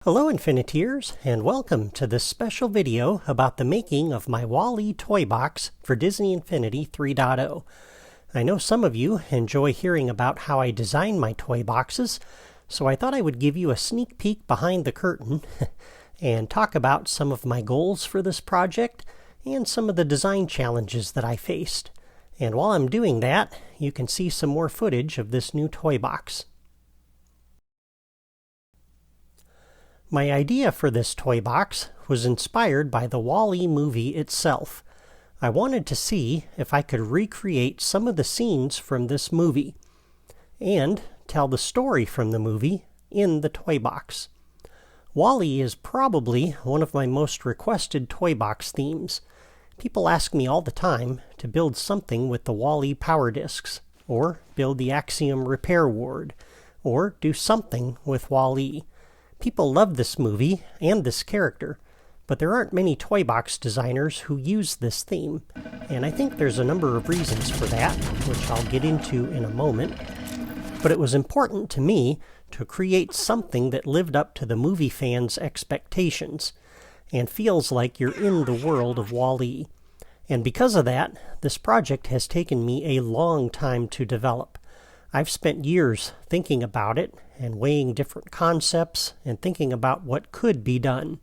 Hello Infiniteers, and welcome to this special video about the making of my WALL-E toy box for Disney Infinity 3.0. I know some of you enjoy hearing about how I design my toy boxes, so I thought I would give you a sneak peek behind the curtain and talk about some of my goals for this project and some of the design challenges that I faced. And while I'm doing that, you can see some more footage of this new toy box. My idea for this toy box was inspired by the WALL-E movie itself. I wanted to see if I could recreate some of the scenes from this movie and tell the story from the movie in the toy box. WALL-E is probably one of my most requested toy box themes. People ask me all the time to build something with the WALL-E power discs, or build the Axiom repair ward, or do something with WALL-E. People love this movie and this character, but there aren't many toy box designers who use this theme, and I think there's a number of reasons for that, which I'll get into in a moment. But it was important to me to create something that lived up to the movie fans' expectations, and feels like you're in the world of WALL-E. And because of that, this project has taken me a long time to develop. I've spent years thinking about it and weighing different concepts and thinking about what could be done.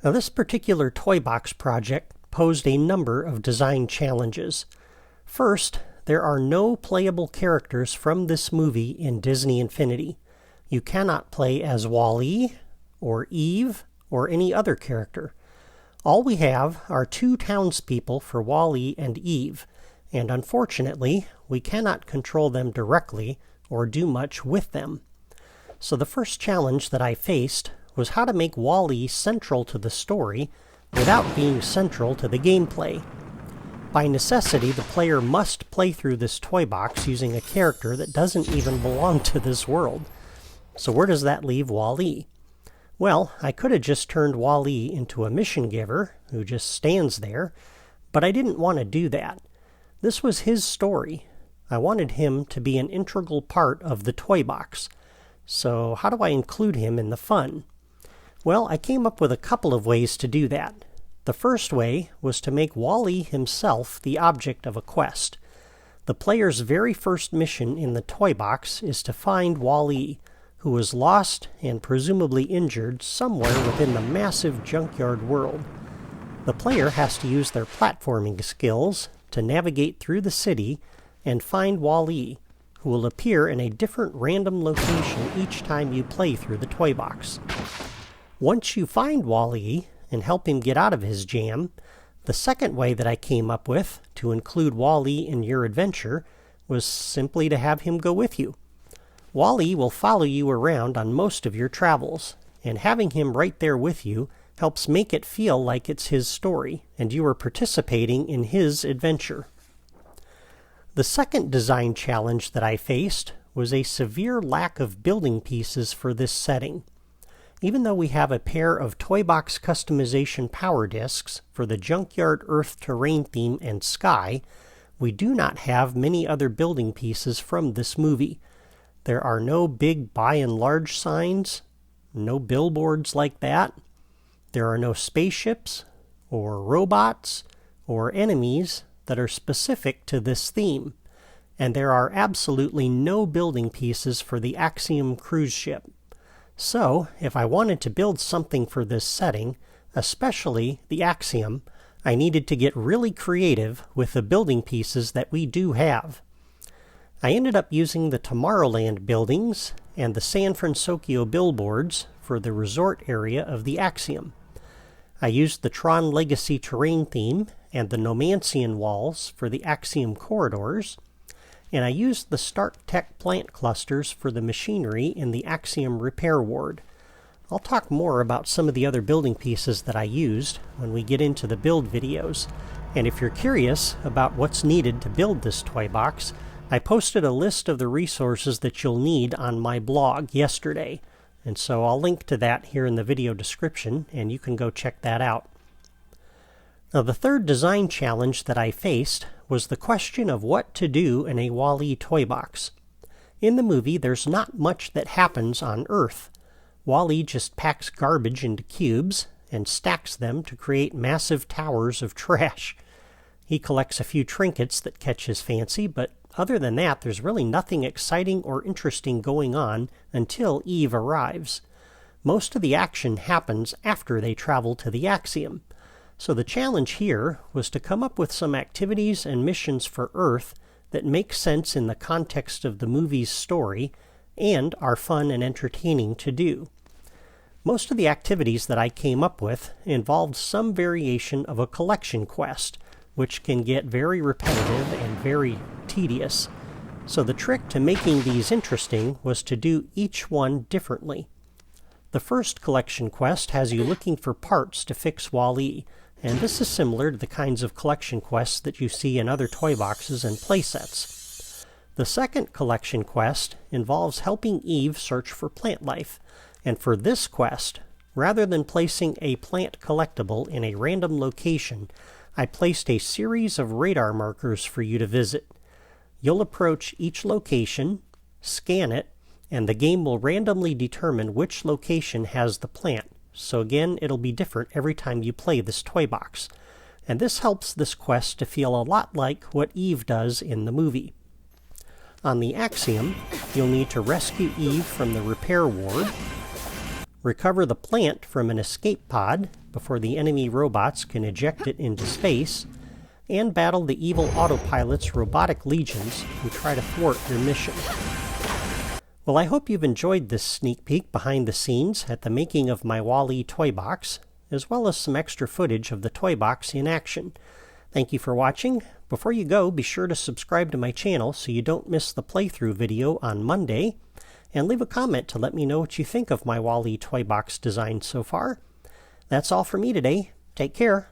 Now, this particular toy box project posed a number of design challenges. First, there are no playable characters from this movie in Disney Infinity. You cannot play as WALL-E, or Eve, or any other character. All we have are two townspeople for WALL-E and Eve, and unfortunately, we cannot control them directly or do much with them. So the first challenge that I faced was how to make WALL-E central to the story without being central to the gameplay. By necessity, the player must play through this toy box using a character that doesn't even belong to this world. So where does that leave WALL-E? Well, I could have just turned WALL-E into a mission giver who just stands there, but I didn't want to do that. This was his story. I wanted him to be an integral part of the toy box. So how do I include him in the fun? Well, I came up with a couple of ways to do that. The first way was to make WALL-E himself the object of a quest. The player's very first mission in the toy box is to find WALL-E, who was lost and presumably injured somewhere within the massive junkyard world. The player has to use their platforming skills to navigate through the city and find WALL-E, who will appear in a different random location each time you play through the toy box. Once you find WALL-E and help him get out of his jam, the second way that I came up with to include WALL-E in your adventure was simply to have him go with you. WALL-E will follow you around on most of your travels, and having him right there with you helps make it feel like it's his story, and you are participating in his adventure. The second design challenge that I faced was a severe lack of building pieces for this setting. Even though we have a pair of toy box customization power discs for the Junkyard Earth terrain theme and sky, we do not have many other building pieces from this movie. There are no big buy and large signs, no billboards like that. There are no spaceships, or robots, or enemies that are specific to this theme, and there are absolutely no building pieces for the Axiom cruise ship. So, if I wanted to build something for this setting, especially the Axiom, I needed to get really creative with the building pieces that we do have. I ended up using the Tomorrowland buildings and the San Francisco billboards for the resort area of the Axiom. I used the Tron Legacy terrain theme and the Nomancian walls for the Axiom corridors, and I used the Stark Tech plant clusters for the machinery in the Axiom repair ward. I'll talk more about some of the other building pieces that I used when we get into the build videos, and if you're curious about what's needed to build this toy box, I posted a list of the resources that you'll need on my blog yesterday, and so I'll link to that here in the video description, and you can go check that out. Now, the third design challenge that I faced was the question of what to do in a WALL-E toy box. In the movie, there's not much that happens on Earth. Wall-E just packs garbage into cubes and stacks them to create massive towers of trash. He collects a few trinkets that catch his fancy, but other than that, there's really nothing exciting or interesting going on until Eve arrives. Most of the action happens after they travel to the Axiom. So the challenge here was to come up with some activities and missions for Earth that make sense in the context of the movie's story and are fun and entertaining to do. Most of the activities that I came up with involved some variation of a collection quest, which can get very repetitive and very tedious. So the trick to making these interesting was to do each one differently. The first collection quest has you looking for parts to fix Wall-E, and this is similar to the kinds of collection quests that you see in other toy boxes and playsets. The second collection quest involves helping Eve search for plant life, and for this quest, rather than placing a plant collectible in a random location, I placed a series of radar markers for you to visit. You'll approach each location, scan it, and the game will randomly determine which location has the plant. So again, it'll be different every time you play this toy box. And this helps this quest to feel a lot like what Eve does in the movie. On the Axiom, you'll need to rescue Eve from the repair ward, recover the plant from an escape pod before the enemy robots can eject it into space, and battle the evil autopilot's robotic legions who try to thwart your mission. Well, I hope you've enjoyed this sneak peek behind the scenes at the making of my Wall-E toy box, as well as some extra footage of the toy box in action. Thank you for watching. Before you go, be sure to subscribe to my channel so you don't miss the playthrough video on Monday, and leave a comment to let me know what you think of my Wall-E toy box design so far. That's all for me today. Take care.